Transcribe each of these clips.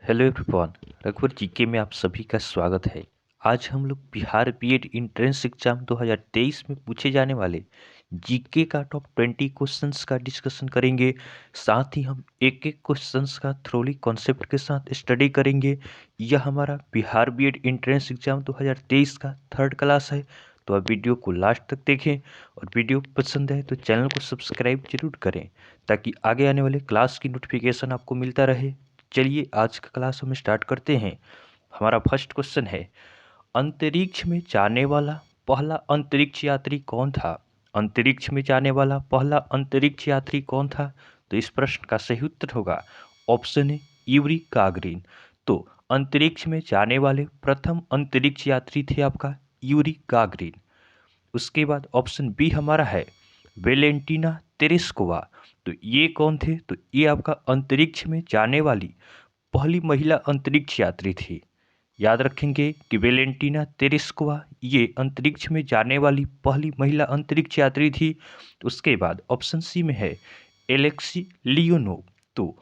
Hello everyone. रघुवर GK में आप सभी का स्वागत है। आज हम लोग बिहार बीएड एंट्रेंस एग्जाम 2023 में पूछे जाने वाले जीके का टॉप 20 क्वेश्चंस का डिस्कशन करेंगे। साथ ही हम एक एक क्वेश्चंस का थ्रोली कॉन्सेप्ट के साथ स्टडी करेंगे। यह हमारा बिहार बीएड एंट्रेंस एग्जाम 2023 का थर्ड क्लास है। तो आप वीडियो को लास्ट तक देखें और वीडियो पसंद है तो चैनल को सब्सक्राइब जरूर करें ताकि आगे आने वाले क्लास की नोटिफिकेशन आपको मिलता रहे। चलिए आज का क्लास हम स्टार्ट करते हैं। हमारा फर्स्ट क्वेश्चन है, अंतरिक्ष में जाने वाला पहला अंतरिक्ष यात्री कौन था? अंतरिक्ष में जाने वाला पहला अंतरिक्ष यात्री कौन था? तो इस प्रश्न का सही उत्तर होगा ऑप्शन ए यूरी गागरिन। तो अंतरिक्ष में जाने वाले प्रथम अंतरिक्ष यात्री थे आपका यूरी गागरिन। उसके बाद ऑप्शन बी हमारा है वेलेंटीना तेरेस्कोवा। तो ये कौन थे? तो ये आपका अंतरिक्ष में जाने वाली पहली महिला अंतरिक्ष यात्री थी। याद रखेंगे कि वेलेंटीना तेरेस्कोवा ये अंतरिक्ष में जाने वाली पहली महिला अंतरिक्ष यात्री थी। उसके बाद ऑप्शन सी में है एलेक्सी लियोनोव। तो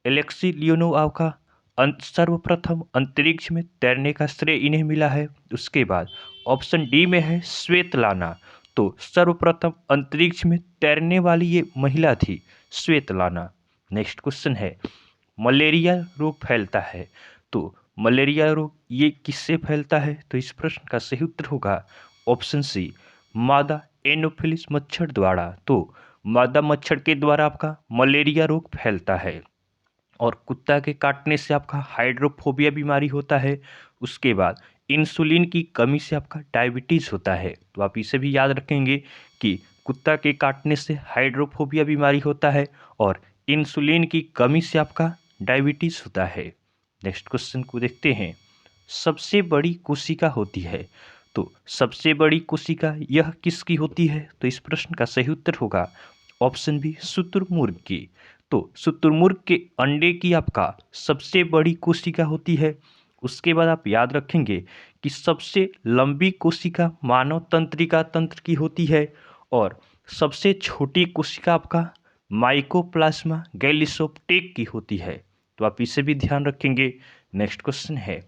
एलेक्सी लियोनोव आपका सर्वप्रथम अंतरिक्ष में तैरने का श्रेय इन्हें मिला है। उसके बाद ऑप्शन डी में है श्वेतलाना। तो सर्वप्रथम अंतरिक्ष में तैरने वाली ये महिला थी श्वेतलाना। नेक्स्ट क्वेश्चन है, मलेरिया रोग फैलता है तो मलेरिया रोग ये किससे फैलता है? तो इस प्रश्न का सही उत्तर होगा ऑप्शन सी मादा एनोफिलिस मच्छर द्वारा। तो मादा मच्छर के द्वारा आपका मलेरिया रोग फैलता है। और कुत्ता के काटने से आपका हाइड्रोफोबिया बीमारी होता है। उसके बाद इंसुलिन की कमी से आपका डायबिटीज़ होता है। तो आप इसे भी याद रखेंगे कि कुत्ता के काटने से हाइड्रोफोबिया बीमारी होता है और इंसुलिन की कमी से आपका डायबिटीज़ होता है। नेक्स्ट क्वेश्चन को देखते हैं, सबसे बड़ी कोशिका होती है तो सबसे बड़ी कोशिका यह किसकी होती है? तो इस प्रश्न का सही उत्तर होगा ऑप्शन बी शुतुरमुर्ग की। तो शुतुरमुर्ग के अंडे की आपका सबसे बड़ी कोशिका होती है। उसके बाद आप याद रखेंगे कि सबसे लंबी कोशिका मानव तंत्रिका तंत्र की होती है और सबसे छोटी कोशिका आपका माइकोप्लाज्मा गैलिसोप्टेक की होती है। तो आप इसे भी ध्यान रखेंगे। नेक्स्ट क्वेश्चन है,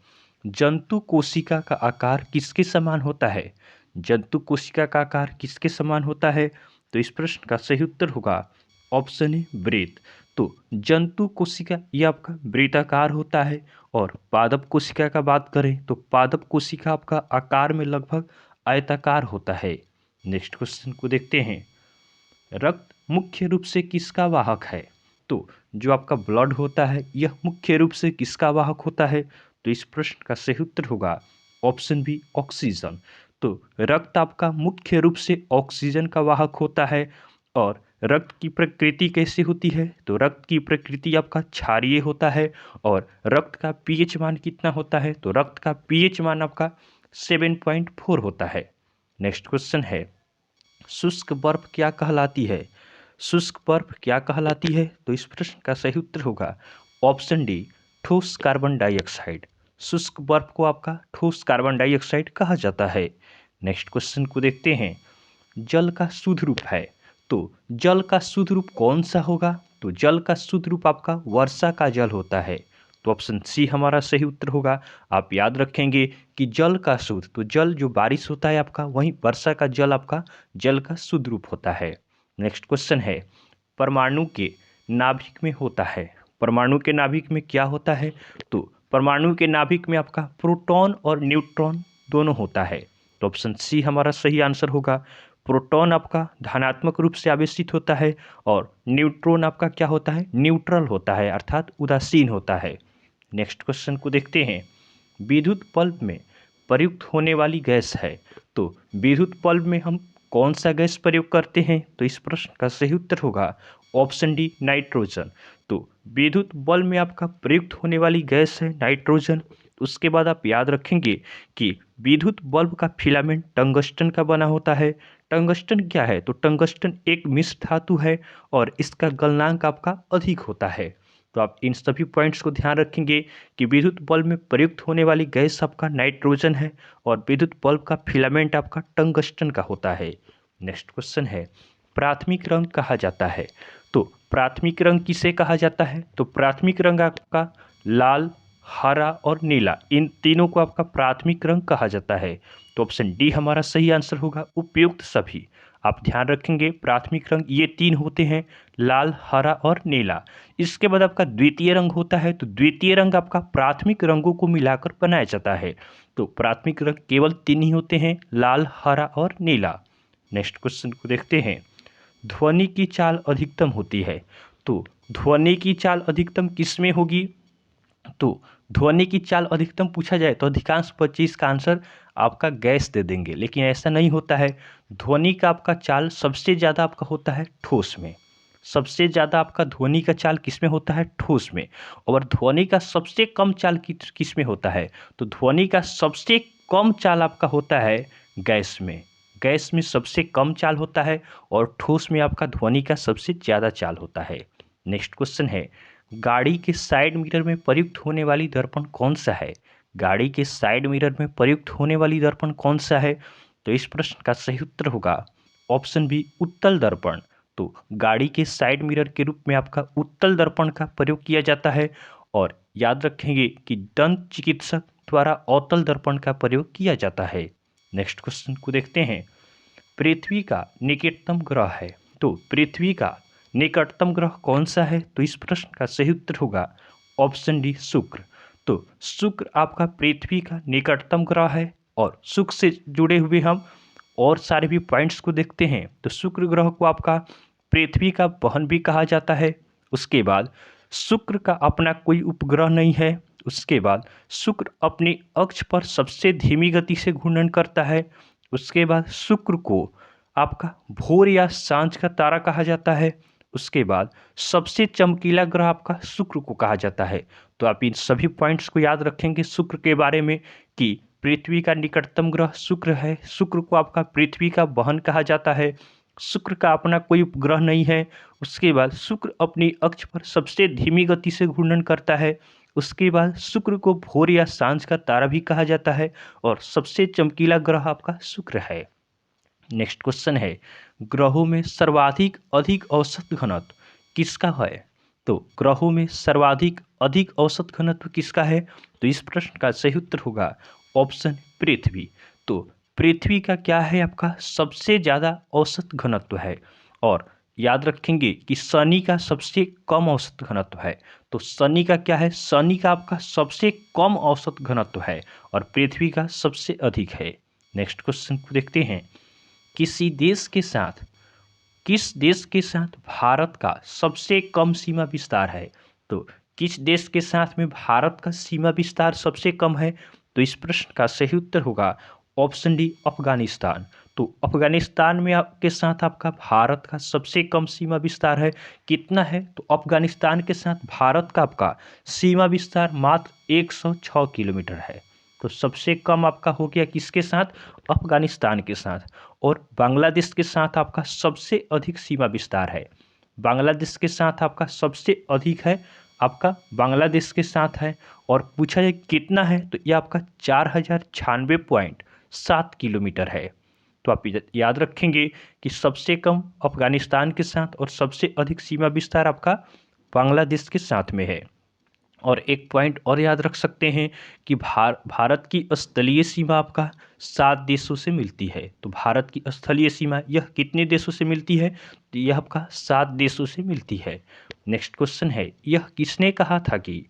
जंतु कोशिका का आकार किसके समान होता है? जंतु कोशिका का आकार किसके समान होता है? तो इस प्रश्न का सही उत्तर होगा ऑप्शन ए वृत्त। तो जंतु कोशिका ये आपका वृत्ताकार होता है और पादप कोशिका का बात करें तो पादप कोशिका आपका आकार में लगभग आयताकार होता है। नेक्स्ट क्वेश्चन को देखते हैं, रक्त मुख्य रूप से किसका वाहक है? तो जो आपका ब्लड होता है यह मुख्य रूप से किसका वाहक होता है? तो इस प्रश्न का सही उत्तर होगा ऑप्शन बी ऑक्सीजन। तो रक्त आपका मुख्य रूप से ऑक्सीजन का वाहक होता है। और रक्त की प्रकृति कैसी होती है? तो रक्त की प्रकृति आपका क्षारीय होता है। और रक्त का पीएच मान कितना होता है? तो रक्त का पीएच मान आपका 7.4 होता है। नेक्स्ट क्वेश्चन है, शुष्क बर्फ क्या कहलाती है? शुष्क बर्फ क्या कहलाती है? तो इस प्रश्न का सही उत्तर होगा ऑप्शन डी ठोस कार्बन डाइऑक्साइड। शुष्क बर्फ को आपका ठोस कार्बन डाइऑक्साइड कहा जाता है। नेक्स्ट क्वेश्चन को देखते हैं, जल का शुद्ध रूप है तो जल का शुद्ध रूप कौन सा होगा? तो जल का शुद्ध रूप आपका वर्षा का जल होता है। तो ऑप्शन सी हमारा सही उत्तर होगा। आप याद रखेंगे कि जल का शुद्ध, तो जल जो बारिश होता है आपका, वहीं वर्षा का जल आपका जल का शुद्ध रूप होता है। नेक्स्ट क्वेश्चन है, परमाणु के नाभिक में होता है। परमाणु के नाभिक में क्या होता है? तो परमाणु के नाभिक में आपका प्रोटॉन और न्यूट्रॉन दोनों होता है। तो ऑप्शन सी हमारा सही आंसर होगा। प्रोटॉन आपका धनात्मक रूप से आवेशित होता है और न्यूट्रॉन आपका क्या होता है? न्यूट्रल होता है, अर्थात उदासीन होता है। नेक्स्ट क्वेश्चन को देखते हैं, विद्युत बल्ब में प्रयुक्त होने वाली गैस है तो विद्युत बल्ब में हम कौन सा गैस प्रयोग करते हैं? तो इस प्रश्न का सही उत्तर होगा ऑप्शन डी नाइट्रोजन। तो विद्युत बल्ब में आपका प्रयुक्त होने वाली गैस है नाइट्रोजन। उसके बाद आप याद रखेंगे कि विद्युत बल्ब का फिलामेंट टंगस्टन का बना होता है। टंगस्टन क्या है? तो टंगस्टन एक मिश्र धातु है और इसका गलनांक आपका अधिक होता है। तो आप इन सभी पॉइंट्स को ध्यान रखेंगे कि विद्युत बल्ब में प्रयुक्त होने वाली गैस आपका नाइट्रोजन है और विद्युत बल्ब का फिलामेंट आपका टंगस्टन का होता है। नेक्स्ट क्वेश्चन है, प्राथमिक रंग कहा जाता है तो प्राथमिक रंग किसे कहा जाता है? तो प्राथमिक रंग आपका लाल, हरा और नीला, इन तीनों को आपका प्राथमिक रंग कहा जाता है। तो ऑप्शन डी हमारा सही आंसर होगा, उपयुक्त सभी। आप ध्यान रखेंगे प्राथमिक रंग ये तीन होते हैं, लाल, हरा और नीला। इसके बाद आपका द्वितीय रंग होता है, तो द्वितीय रंग आपका प्राथमिक रंगों को मिलाकर बनाया जाता है। तो प्राथमिक रंग केवल तीन ही होते हैं, लाल, हरा और नीला। नेक्स्ट क्वेश्चन को देखते हैं। ध्वनि की चाल अधिकतम होती है, तो ध्वनि की चाल अधिकतम किसमें होगी? तो ध्वनि की चाल अधिकतम पूछा जाए तो अधिकांश बच्चे इसका आंसर आपका गैस दे देंगे, लेकिन ऐसा नहीं होता है। ध्वनि का आपका चाल सबसे ज़्यादा आपका होता है ठोस में। सबसे ज़्यादा आपका ध्वनि का चाल किस में होता है? ठोस में। और ध्वनि का सबसे कम चाल किस में होता है? तो ध्वनि का सबसे कम चाल आपका होता है गैस में। गैस में सबसे कम चाल होता है और ठोस में आपका ध्वनि का सबसे ज़्यादा चाल होता है। नेक्स्ट क्वेश्चन है, गाड़ी के साइड मिरर में प्रयुक्त होने वाली दर्पण कौन सा है? गाड़ी के साइड मिरर में प्रयुक्त होने वाली दर्पण कौन सा है? तो इस प्रश्न का सही उत्तर होगा ऑप्शन बी, उत्तल दर्पण। तो गाड़ी के साइड मिरर के रूप में आपका उत्तल दर्पण का प्रयोग किया जाता है। और याद रखेंगे कि दंत चिकित्सक द्वारा अवतल दर्पण का प्रयोग किया जाता है। नेक्स्ट क्वेश्चन को देखते हैं। पृथ्वी का निकटतम ग्रह है, तो पृथ्वी का निकटतम ग्रह कौन सा है? तो इस प्रश्न का सही उत्तर होगा ऑप्शन डी, शुक्र। तो शुक्र आपका पृथ्वी का निकटतम ग्रह है। और शुक्र से जुड़े हुए हम और सारे भी पॉइंट्स को देखते हैं। तो शुक्र ग्रह को आपका पृथ्वी का बहन भी कहा जाता है। उसके बाद शुक्र का अपना कोई उपग्रह नहीं है। उसके बाद शुक्र अपनी अक्ष पर सबसे धीमी गति से घूर्णन करता है। उसके बाद शुक्र को आपका भोर या सांझ का तारा कहा जाता है। उसके बाद सबसे चमकीला ग्रह आपका शुक्र को कहा जाता है। तो आप इन सभी पॉइंट्स को याद रखेंगे शुक्र के बारे में कि पृथ्वी का निकटतम ग्रह शुक्र है। शुक्र को आपका पृथ्वी का बहन कहा जाता है। शुक्र का अपना कोई उपग्रह नहीं है। उसके बाद शुक्र अपनी अक्ष पर सबसे धीमी गति से घूर्णन करता है। उसके बाद शुक्र को भोर या सांझ का तारा भी कहा जाता है और सबसे चमकीला ग्रह आपका शुक्र है। नेक्स्ट क्वेश्चन है, ग्रहों में सर्वाधिक अधिक औसत घनत्व किसका है? तो ग्रहों में सर्वाधिक अधिक औसत घनत्व किसका है? तो इस प्रश्न का सही उत्तर होगा ऑप्शन पृथ्वी। तो पृथ्वी का क्या है? आपका सबसे ज़्यादा औसत घनत्व है। और याद रखेंगे कि शनि का सबसे कम औसत घनत्व है। तो शनि का क्या है? शनि का आपका सबसे कम औसत घनत्व है और पृथ्वी का सबसे अधिक है। नेक्स्ट क्वेश्चन को देखते हैं। किस देश के साथ भारत का सबसे कम सीमा विस्तार है? तो किस देश के साथ में भारत का सीमा विस्तार सबसे कम है? तो इस प्रश्न का सही उत्तर होगा ऑप्शन डी, अफगानिस्तान। तो अफगानिस्तान में के साथ आपका भारत का सबसे कम सीमा विस्तार है। कितना है? तो अफगानिस्तान के साथ भारत का आपका सीमा विस्तार मात्र 106 किलोमीटर है। तो सबसे कम आपका हो गया किसके साथ? अफगानिस्तान के साथ। और बांग्लादेश के साथ आपका सबसे अधिक सीमा विस्तार है। बांग्लादेश के साथ आपका सबसे अधिक है, आपका बांग्लादेश के साथ है। और पूछा जाए कितना है, तो ये आपका 4096.7 किलोमीटर है। तो आप याद रखेंगे कि सबसे कम अफगानिस्तान के साथ और सबसे अधिक सीमा विस्तार आपका बांग्लादेश के साथ में है। और एक पॉइंट और याद रख सकते हैं कि भारत की स्थलीय सीमा आपका 7 देशों से मिलती है। तो भारत की स्थलीय सीमा यह कितने देशों से मिलती है? तो यह आपका 7 देशों से मिलती है। नेक्स्ट क्वेश्चन है, यह किसने कहा था कि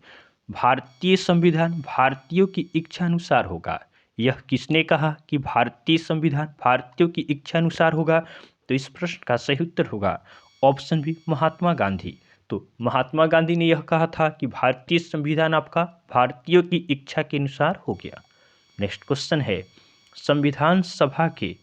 भारतीय संविधान भारतीयों की इच्छा अनुसार होगा? यह किसने कहा कि भारतीय संविधान भारतीयों की इच्छा अनुसार होगा? तो इस प्रश्न का सही उत्तर होगा ऑप्शन बी, महात्मा गांधी। तो महात्मा गांधी ने यह कहा था कि भारतीय संविधान आपका भारतीयों की इच्छा के अनुसार हो गया। नेक्स्ट क्वेश्चन है, संविधान सभा के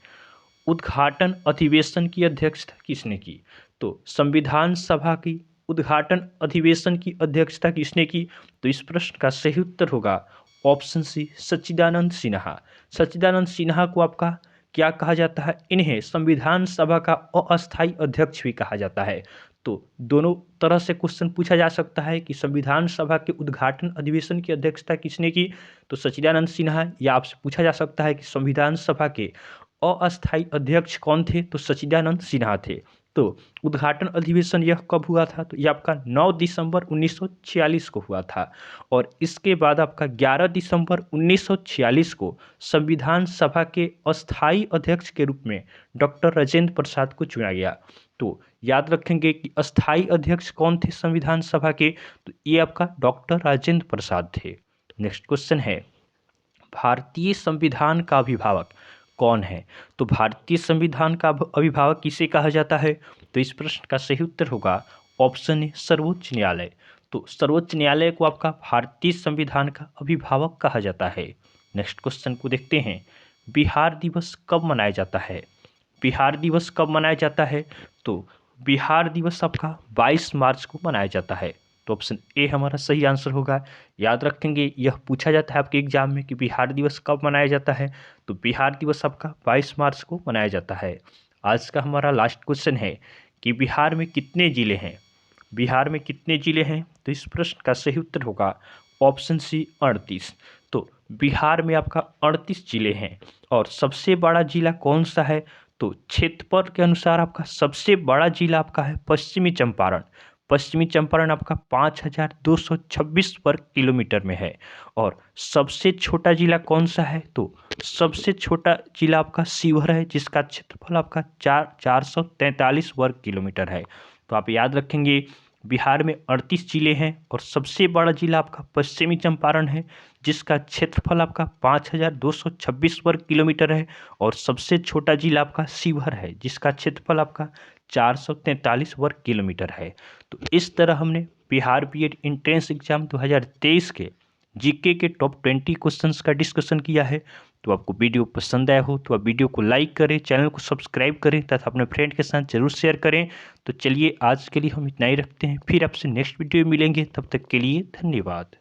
उद्घाटन अधिवेशन की अध्यक्षता किसने की? तो संविधान सभा की उद्घाटन अधिवेशन की अध्यक्षता किसने की? तो इस प्रश्न का सही उत्तर होगा ऑप्शन सी, सच्चिदानंद सिन्हा। सच्चिदानंद सिन्हा को आपका क्या कहा जाता है? इन्हें संविधान सभा का अस्थायी अध्यक्ष भी कहा जाता है। तो दोनों तरह से क्वेश्चन पूछा जा सकता है कि संविधान सभा के उद्घाटन अधिवेशन की अध्यक्षता किसने की? तो सच्चिदानंद सिन्हा। या आपसे पूछा जा सकता है कि संविधान सभा के अस्थायी अध्यक्ष कौन थे? तो सच्चिदानंद सिन्हा थे। तो उद्घाटन अधिवेशन यह कब हुआ था? तो ये आपका 9 दिसंबर 1946 को हुआ था और इसके बाद आपका 11 दिसंबर 1946 को संविधान सभा के अस्थायी अध्यक्ष के रूप में डॉक्टर राजेंद्र प्रसाद को चुना गया। तो याद रखेंगे कि अस्थायी अध्यक्ष कौन थे संविधान सभा के? तो ये आपका डॉक्टर राजेंद्र प्रसाद थे। नेक्स्ट क्वेश्चन है, भारतीय संविधान का अभिभावक कौन है? तो भारतीय संविधान का अभिभावक किसे कहा जाता है? तो इस प्रश्न का सही उत्तर होगा ऑप्शन ए, सर्वोच्च न्यायालय। तो सर्वोच्च न्यायालय को आपका भारतीय संविधान का अभिभावक कहा जाता है। नेक्स्ट क्वेश्चन को देखते हैं, बिहार दिवस कब मनाया जाता है? बिहार दिवस कब मनाया जाता है? तो बिहार दिवस आपका 22 मार्च को मनाया जाता है। तो ऑप्शन ए हमारा सही आंसर होगा। याद रखेंगे, यह पूछा जाता है आपके एग्जाम में कि बिहार दिवस कब मनाया जाता है। तो बिहार दिवस आपका 22 मार्च को मनाया जाता है। आज का हमारा लास्ट क्वेश्चन है कि बिहार में कितने जिले हैं? बिहार में कितने जिले हैं? तो इस प्रश्न का सही उत्तर होगा ऑप्शन सी, 38। तो बिहार में आपका 38 जिले हैं और सबसे बड़ा जिला कौन सा है? तो क्षेत्रफल के अनुसार आपका सबसे बड़ा जिला आपका है पश्चिमी चंपारण। पश्चिमी चंपारण आपका 5226 वर्ग किलोमीटर में है। और सबसे छोटा जिला कौन सा है? तो सबसे छोटा जिला आपका शिवहर है, जिसका क्षेत्रफल आपका 443 वर्ग किलोमीटर है। तो आप याद रखेंगे, बिहार में 38 जिले हैं और सबसे बड़ा जिला आपका पश्चिमी चंपारण है, जिसका क्षेत्रफल आपका 5226 वर्ग किलोमीटर है। और सबसे छोटा जिला आपका शिवहर है, जिसका क्षेत्रफल आपका 443 वर्ग किलोमीटर है। तो इस तरह हमने बिहार बीएड एंट्रेंस एग्जाम 2023 के जीके के टॉप 20 क्वेश्चंस का डिस्कशन किया है। तो आपको वीडियो पसंद आया हो तो आप वीडियो को लाइक करें, चैनल को सब्सक्राइब करें तथा अपने फ्रेंड के साथ जरूर शेयर करें। तो चलिए आज के लिए हम इतना ही रखते हैं, फिर आपसे नेक्स्ट वीडियो में मिलेंगे, तब तक के लिए धन्यवाद।